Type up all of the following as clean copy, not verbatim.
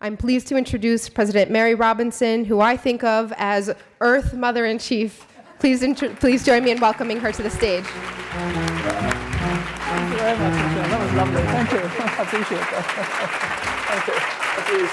I'm pleased to introduce President Mary Robinson, who I think of as Earth Mother-in-Chief. Please join me in welcoming her to the stage. Thank you very much, Michelle. That was lovely. Thank you. I appreciate that. Thank you. Please.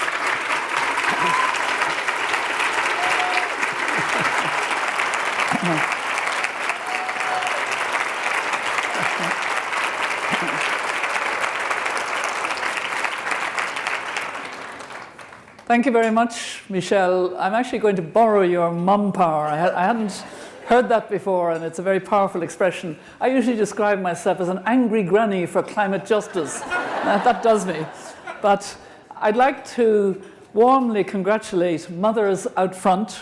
Thank you very much, Michelle. I'm actually going to borrow your mum power. I hadn't heard that before, and it's a very powerful expression. I usually describe myself as an angry granny for climate justice. That does me. But I'd like to warmly congratulate mothers out front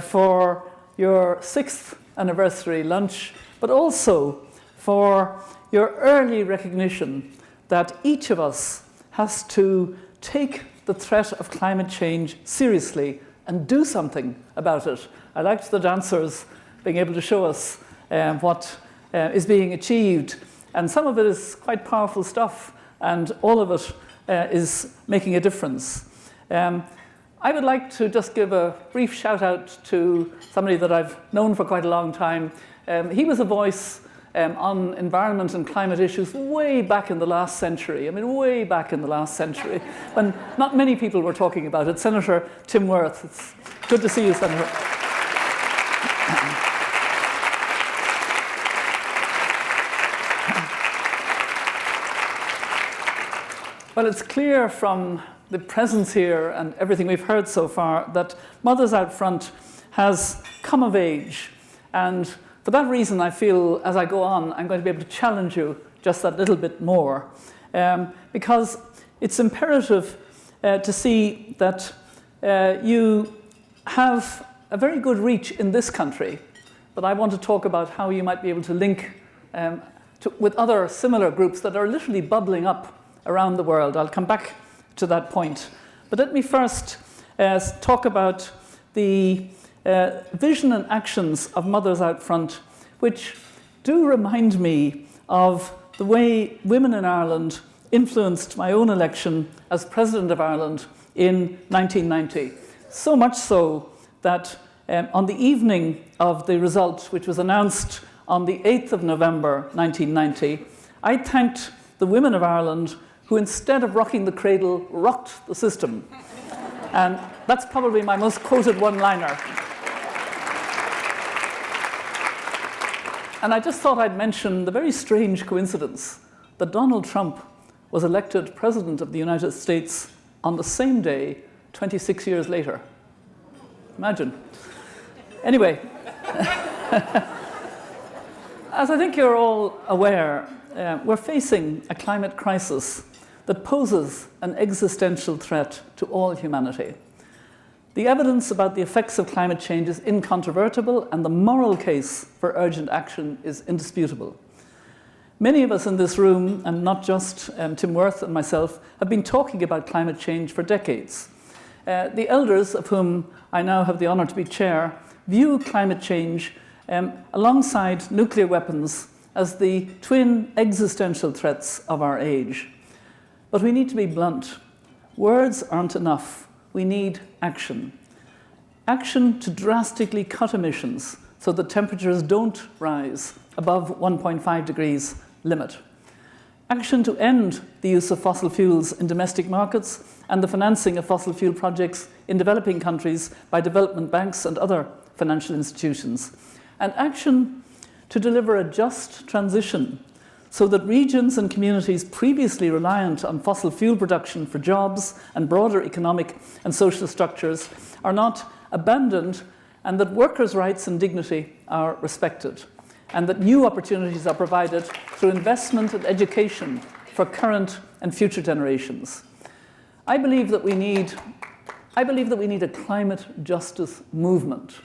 for your 6th anniversary lunch, but also for your early recognition that each of us has to take the threat of climate change seriously and do something about it. I liked the dancers being able to show us what is being achieved. And some of it is quite powerful stuff, and all of it is making a difference. I would like to just give a brief shout out to somebody that I've known for quite a long time. He was a voice on environment and climate issues way back in the last century. I mean, way back in the last century, when not many people were talking about it. Senator Tim Wirth. It's good to see you, Senator. Well, it's clear from the presence here and everything we've heard so far that Mothers Out Front has come of age. And for that reason, I feel as I go on, I'm going to be able to challenge you just that little bit more. Because it's imperative to see that you have a very good reach in this country. But I want to talk about how you might be able to link with other similar groups that are literally bubbling up around the world. I'll come back to that point. But let me first talk about the vision and actions of Mothers Out Front, which do remind me of the way women in Ireland influenced my own election as President of Ireland in 1990. So much so that on the evening of the result, which was announced on the 8th of November 1990, I thanked the women of Ireland who, instead of rocking the cradle, rocked the system. And that's probably my most quoted one-liner. And I just thought I'd mention the very strange coincidence that Donald Trump was elected President of the United States on the same day, 26 years later. Imagine. Anyway, as I think you're all aware, we're facing a climate crisis that poses an existential threat to all humanity. The evidence about the effects of climate change is incontrovertible, and the moral case for urgent action is indisputable. Many of us in this room, and not just Tim Wirth and myself, have been talking about climate change for decades. The elders, of whom I now have the honor to be chair, view climate change alongside nuclear weapons as the twin existential threats of our age. But we need to be blunt. Words aren't enough. We need action. Action to drastically cut emissions so that temperatures don't rise above 1.5 degrees limit. Action to end the use of fossil fuels in domestic markets and the financing of fossil fuel projects in developing countries by development banks and other financial institutions. And action to deliver a just transition so that regions and communities previously reliant on fossil fuel production for jobs and broader economic and social structures are not abandoned, and that workers' rights and dignity are respected, and that new opportunities are provided through investment and education for current and future generations. I believe that we need a climate justice movement.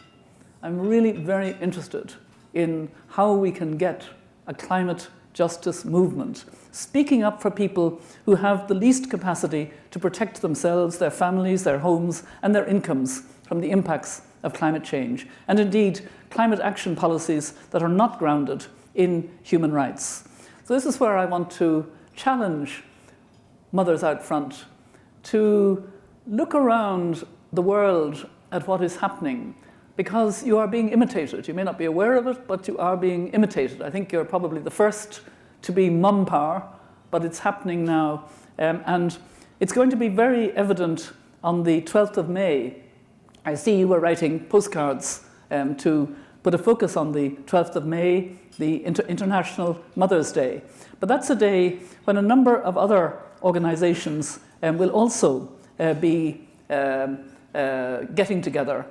I'm really very interested in how we can get a climate justice movement, speaking up for people who have the least capacity to protect themselves, their families, their homes, and their incomes from the impacts of climate change, and indeed climate action policies that are not grounded in human rights. So this is where I want to challenge Mothers Out Front to look around the world at what is happening, because you are being imitated. You may not be aware of it, but you are being imitated. I think you're probably the first to be mum power, but it's happening now. And it's going to be very evident on the 12th of May. I see you were writing postcards to put a focus on the 12th of May, the International Mother's Day. But that's a day when a number of other organizations will also be getting together.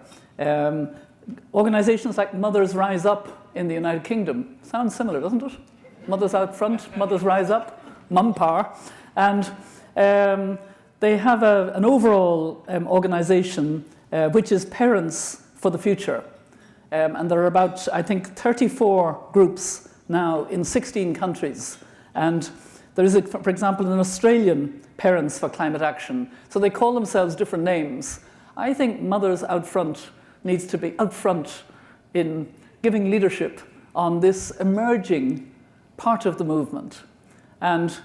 Organizations like Mothers Rise Up in the United Kingdom. Sounds similar, doesn't it? Mothers Out Front, Mothers Rise Up, Mum Power. And they have an overall organization which is Parents for the Future. And there are about, I think, 34 groups now in 16 countries. And there is, for example, an Australian Parents for Climate Action. So they call themselves different names. I think Mothers Out Front needs to be out front in giving leadership on this emerging part of the movement. And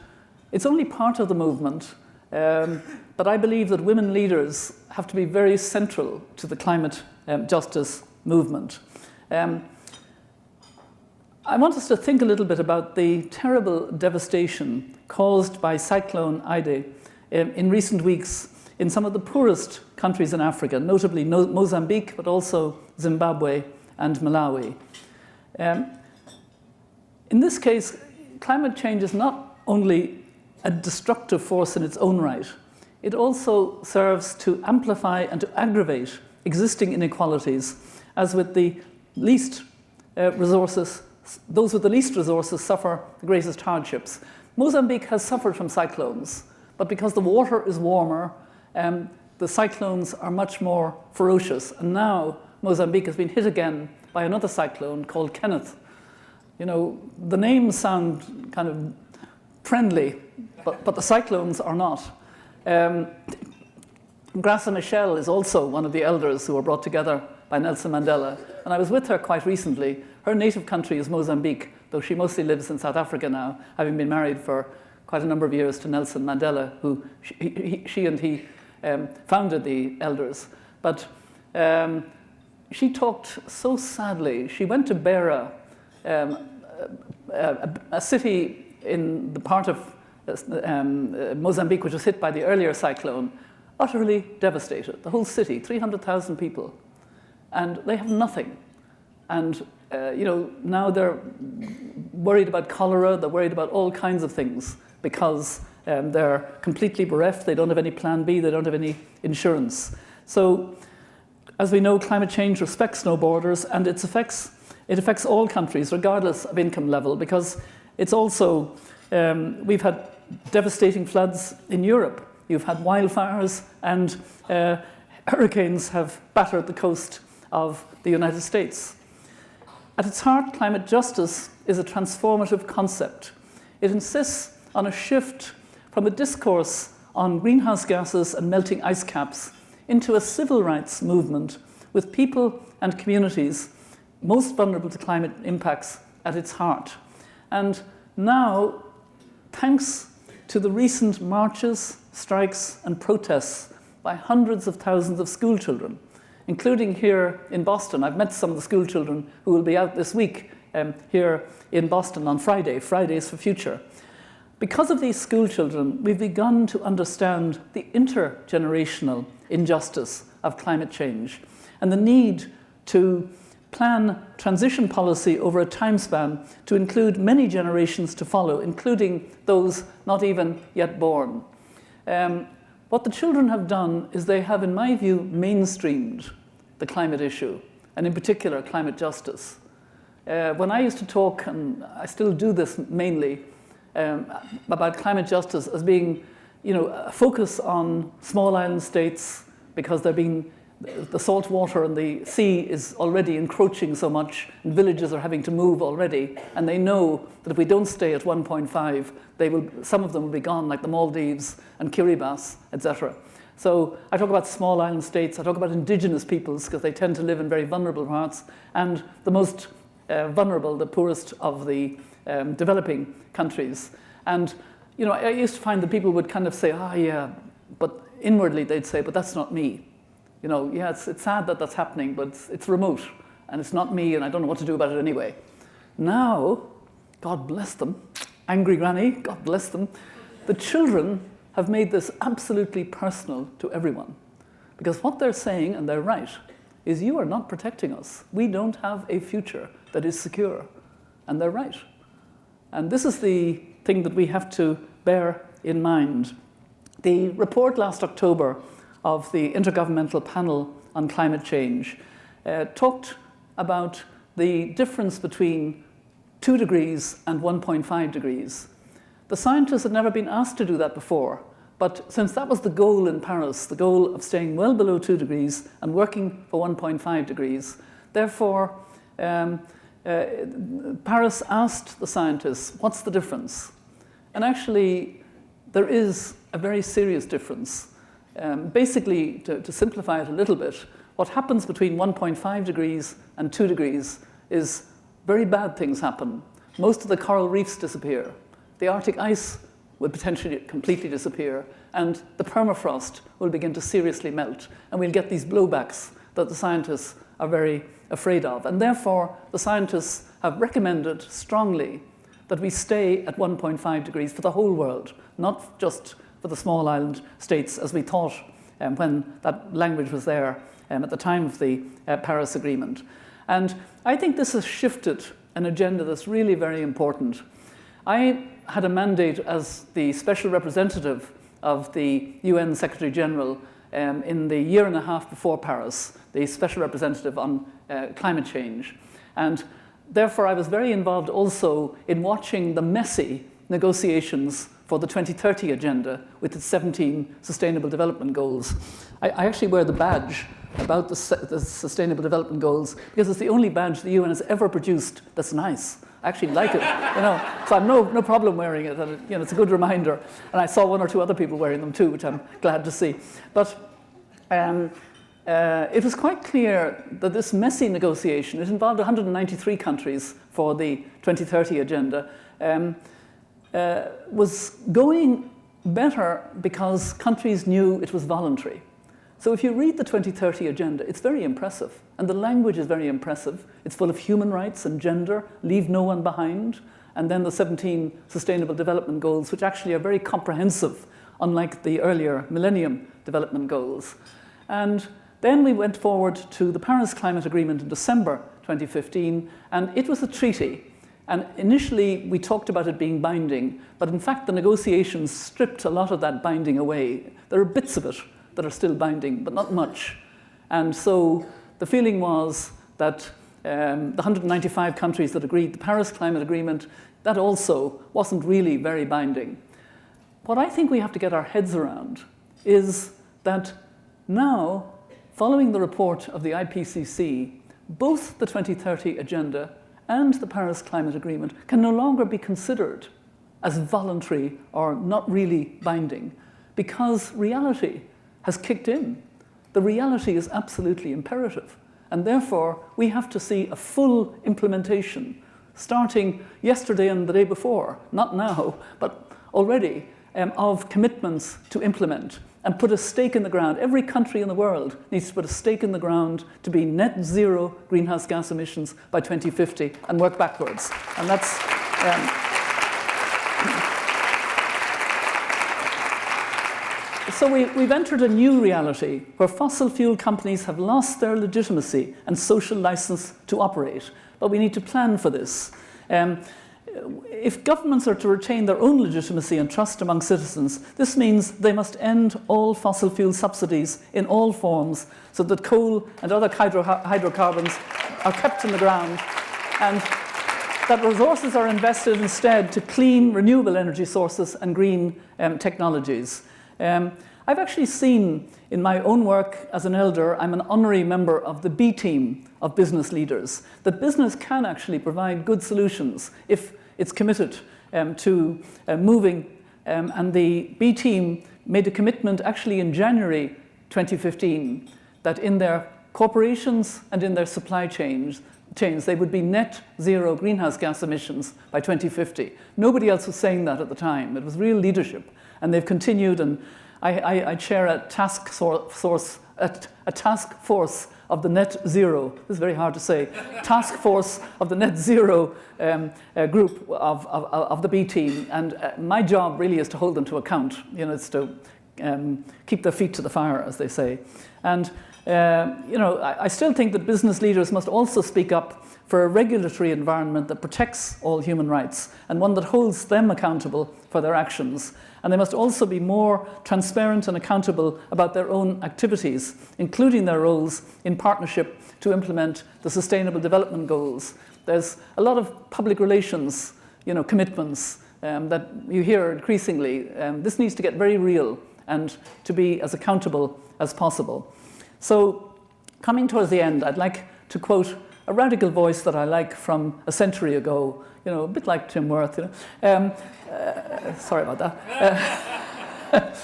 it's only part of the movement, but I believe that women leaders have to be very central to the climate justice movement. I want us to think a little bit about the terrible devastation caused by Cyclone Idai in recent weeks in some of the poorest countries in Africa, notably Mozambique, but also Zimbabwe and Malawi. In this case, climate change is not only a destructive force in its own right, it also serves to amplify and to aggravate existing inequalities, as with the least resources, those with the least resources suffer the greatest hardships. Mozambique has suffered from cyclones, but because the water is warmer, the cyclones are much more ferocious. And now Mozambique has been hit again by another cyclone called Kenneth. You know, the names sound kind of friendly, but the cyclones are not. Graça Machel is also one of the elders who were brought together by Nelson Mandela. And I was with her quite recently. Her native country is Mozambique, though she mostly lives in South Africa now, having been married for quite a number of years to Nelson Mandela, who she and he founded the elders. But she talked so sadly. She went to Beira, a city in the part of Mozambique which was hit by the earlier cyclone, utterly devastated. The whole city, 300,000 people, and they have nothing. And now they're worried about cholera, they're worried about all kinds of things because they're completely bereft, they don't have any plan B, they don't have any insurance. So, as we know, climate change respects no borders, and it affects all countries, regardless of income level, because it's also, we've had devastating floods in Europe. You've had wildfires, and hurricanes have battered the coast of the United States. At its heart, climate justice is a transformative concept. It insists on a shift from a discourse on greenhouse gases and melting ice caps into a civil rights movement with people and communities most vulnerable to climate impacts at its heart. And now, thanks to the recent marches, strikes, and protests by hundreds of thousands of school children, including here in Boston. I've met some of the school children who will be out this week here in Boston on Friday, Fridays for Future. Because of these school children, we've begun to understand the intergenerational injustice of climate change and the need to plan transition policy over a time span to include many generations to follow, including those not even yet born. What the children have done is they have, in my view, mainstreamed the climate issue, and in particular, climate justice. When I used to talk, and I still do this mainly, about climate justice as being, a focus on small island states because the salt water and the sea is already encroaching so much, and villages are having to move already, and they know that if we don't stay at 1.5, some of them will be gone, like the Maldives and Kiribati, etc. So I talk about small island states, I talk about indigenous peoples, because they tend to live in very vulnerable parts, and the most vulnerable, the poorest of the developing countries. And I used to find that people would kind of say, yeah, but inwardly they'd say, but that's not me. You know, yeah, it's sad that that's happening, but it's remote, and it's not me, and I don't know what to do about it anyway. Now, God bless them, angry granny, God bless them, the children have made this absolutely personal to everyone. Because what they're saying, and they're right, is you are not protecting us. We don't have a future that is secure. And they're right. And this is the thing that we have to bear in mind. The report last October of the Intergovernmental Panel on Climate Change talked about the difference between 2 degrees and 1.5 degrees. The scientists had never been asked to do that before, but since that was the goal in Paris, the goal of staying well below 2 degrees and working for 1.5 degrees, therefore Paris asked the scientists, what's the difference? And actually, there is a very serious difference. Basically, to simplify it a little bit, what happens between 1.5 degrees and 2 degrees is very bad things happen. Most of the coral reefs disappear. The Arctic ice will potentially completely disappear, and the permafrost will begin to seriously melt, and we'll get these blowbacks that the scientists are very afraid of. And therefore, the scientists have recommended strongly that we stay at 1.5 degrees for the whole world, not just for the small island states as we thought when that language was there at the time of the Paris Agreement. And I think this has shifted an agenda that's really very important. I had a mandate as the special representative of the UN Secretary General in the year and a half before Paris, the special representative on climate change. And therefore, I was very involved also in watching the messy negotiations for the 2030 agenda with its 17 Sustainable Development Goals. I actually wear the badge about the Sustainable Development Goals because it's the only badge the UN has ever produced that's nice. I actually like it, you know, so I've no problem wearing it, and you know, it's a good reminder. And I saw 1 or 2 other people wearing them too, which I'm glad to see. But it was quite clear that this messy negotiation, it involved 193 countries for the 2030 agenda, was going better because countries knew it was voluntary. So if you read the 2030 agenda, it's very impressive. And the language is very impressive. It's full of human rights and gender, leave no one behind. And then the 17 Sustainable Development Goals, which actually are very comprehensive, unlike the earlier Millennium Development Goals. And then we went forward to the Paris Climate Agreement in December 2015, and it was a treaty. And initially, we talked about it being binding, but in fact, the negotiations stripped a lot of that binding away. There are bits of it that are still binding, but not much. And so the feeling was that the 195 countries that agreed the Paris Climate Agreement, that also wasn't really very binding. What I think we have to get our heads around is that now, following the report of the IPCC, both the 2030 agenda and the Paris Climate Agreement can no longer be considered as voluntary or not really binding, because reality has kicked in. The reality is absolutely imperative, and therefore we have to see a full implementation starting yesterday and the day before, not now, but already, of commitments to implement and put a stake in the ground. Every country in the world needs to put a stake in the ground to be net zero greenhouse gas emissions by 2050 and work backwards. And that's... So we've entered a new reality where fossil fuel companies have lost their legitimacy and social license to operate. But we need to plan for this. If governments are to retain their own legitimacy and trust among citizens, this means they must end all fossil fuel subsidies in all forms so that coal and other hydrocarbons are kept in the ground, and that resources are invested instead to clean, renewable energy sources and green technologies. I've actually seen in my own work as an elder, I'm an honorary member of the B team of business leaders, that business can actually provide good solutions if it's committed to moving. And the B team made a commitment actually in January 2015 that in their corporations and in their supply chains, they would be net zero greenhouse gas emissions by 2050. Nobody else was saying that at the time. It was real leadership. And they've continued, and I chair a task force of the net zero. This is very hard to say. Task force of the net zero group of the B team, and my job really is to hold them to account. It's to keep their feet to the fire, as they say. And I still think that business leaders must also speak up for a regulatory environment that protects all human rights and one that holds them accountable for their actions. And they must also be more transparent and accountable about their own activities, including their roles in partnership to implement the Sustainable Development Goals. There's a lot of public relations, commitments that you hear increasingly. This needs to get very real and to be as accountable as possible. So, coming towards the end, I'd like to quote a radical voice that I like from a century ago, a bit like Tim Worth. Sorry about that.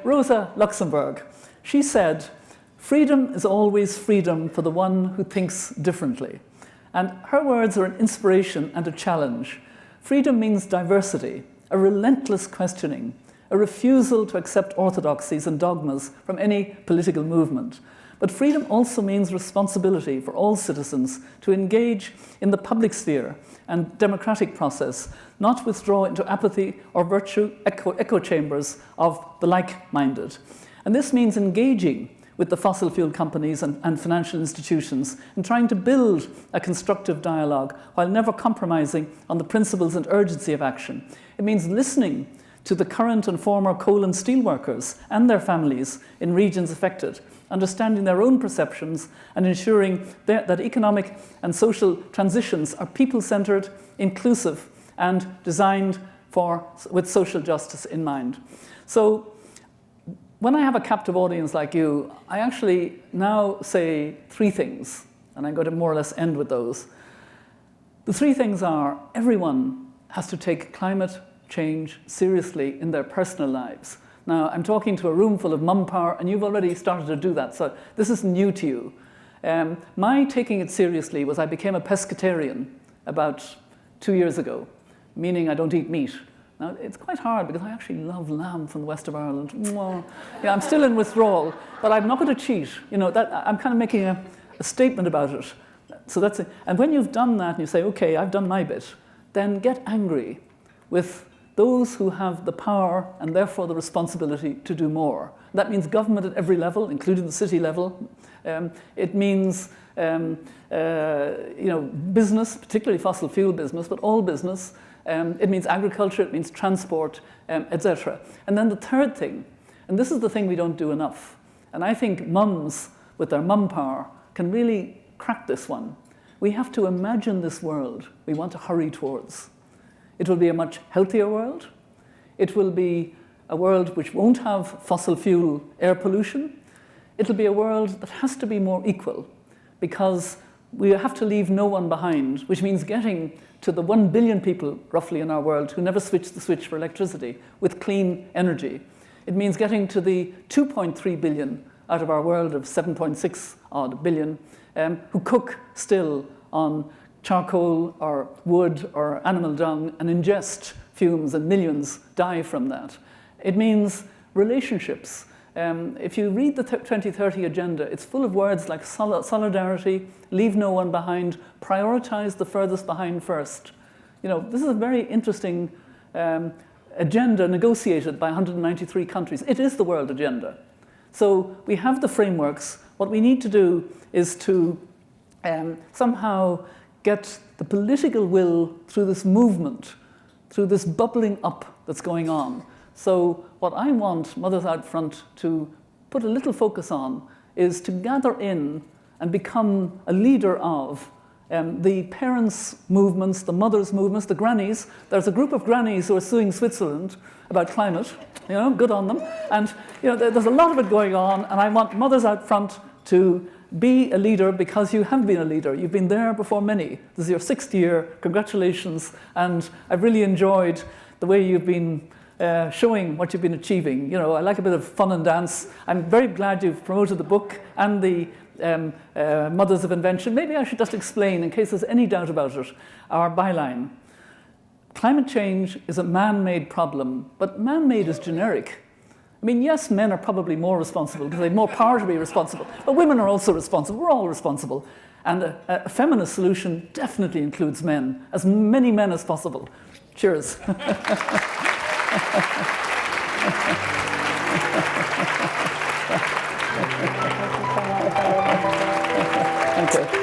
Rosa Luxemburg. She said, "Freedom is always freedom for the one who thinks differently." And her words are an inspiration and a challenge. Freedom means diversity, a relentless questioning, a refusal to accept orthodoxies and dogmas from any political movement. But freedom also means responsibility for all citizens to engage in the public sphere and democratic process, not withdraw into apathy or virtue echo chambers of the like-minded. And this means engaging with the fossil fuel companies and financial institutions and trying to build a constructive dialogue while never compromising on the principles and urgency of action. It means listening to the current and former coal and steel workers and their families in regions affected, understanding their own perceptions and ensuring that economic and social transitions are people-centered, inclusive, and designed with social justice in mind. So when I have a captive audience like you, I actually now say three things, and I'm going to more or less end with those. The three things are: everyone has to take climate change seriously in their personal lives. Now, I'm talking to a room full of mum power, and you've already started to do that, so this is new to you. My taking it seriously was I became a pescatarian about 2 years ago, meaning I don't eat meat. Now, it's quite hard because I actually love lamb from the west of Ireland. Yeah, I'm still in withdrawal, but I'm not going to cheat. I'm kind of making a statement about it. So that's it. And when you've done that and you say, okay, I've done my bit, then get angry with those who have the power and therefore the responsibility to do more. That means government at every level, including the city level. It means business, particularly fossil fuel business, but all business. It means agriculture, it means transport, etc. And then the third thing, and this is the thing we don't do enough, and I think mums with their mum power can really crack this one. We have to imagine this world we want to hurry towards. It will be a much healthier world. It will be a world which won't have fossil fuel air pollution. It'll be a world that has to be more equal, because we have to leave no one behind, which means getting to the 1 billion people roughly in our world who never switch the switch for electricity with clean energy. It means getting to the 2.3 billion out of our world of 7.6 odd billion who cook still on charcoal or wood or animal dung and ingest fumes, and millions die from that. It means relationships. If you read the 2030 agenda, it's full of words like solidarity, leave no one behind, prioritize the furthest behind first. This is a very interesting agenda negotiated by 193 countries. It is the world agenda. So we have the frameworks. What we need to do is to somehow get the political will through this movement, through this bubbling up that's going on. So what I want Mothers Out Front to put a little focus on is to gather in and become a leader of the parents' movements, the mothers' movements, the grannies. There's a group of grannies who are suing Switzerland about climate, good on them. And there's a lot of it going on, and I want Mothers Out Front to be a leader, because you have been a leader. You've been there before many. This is your 6th year. Congratulations. And I've really enjoyed the way you've been showing what you've been achieving. I like a bit of fun and dance. I'm very glad you've promoted the book and the Mothers of Invention. Maybe I should just explain, in case there's any doubt about it, our byline. Climate change is a man-made problem, but man-made is generic. I mean, yes, men are probably more responsible because they have more power to be responsible, but women are also responsible. We're all responsible. And a feminist solution definitely includes men, as many men as possible. Cheers. Thank you.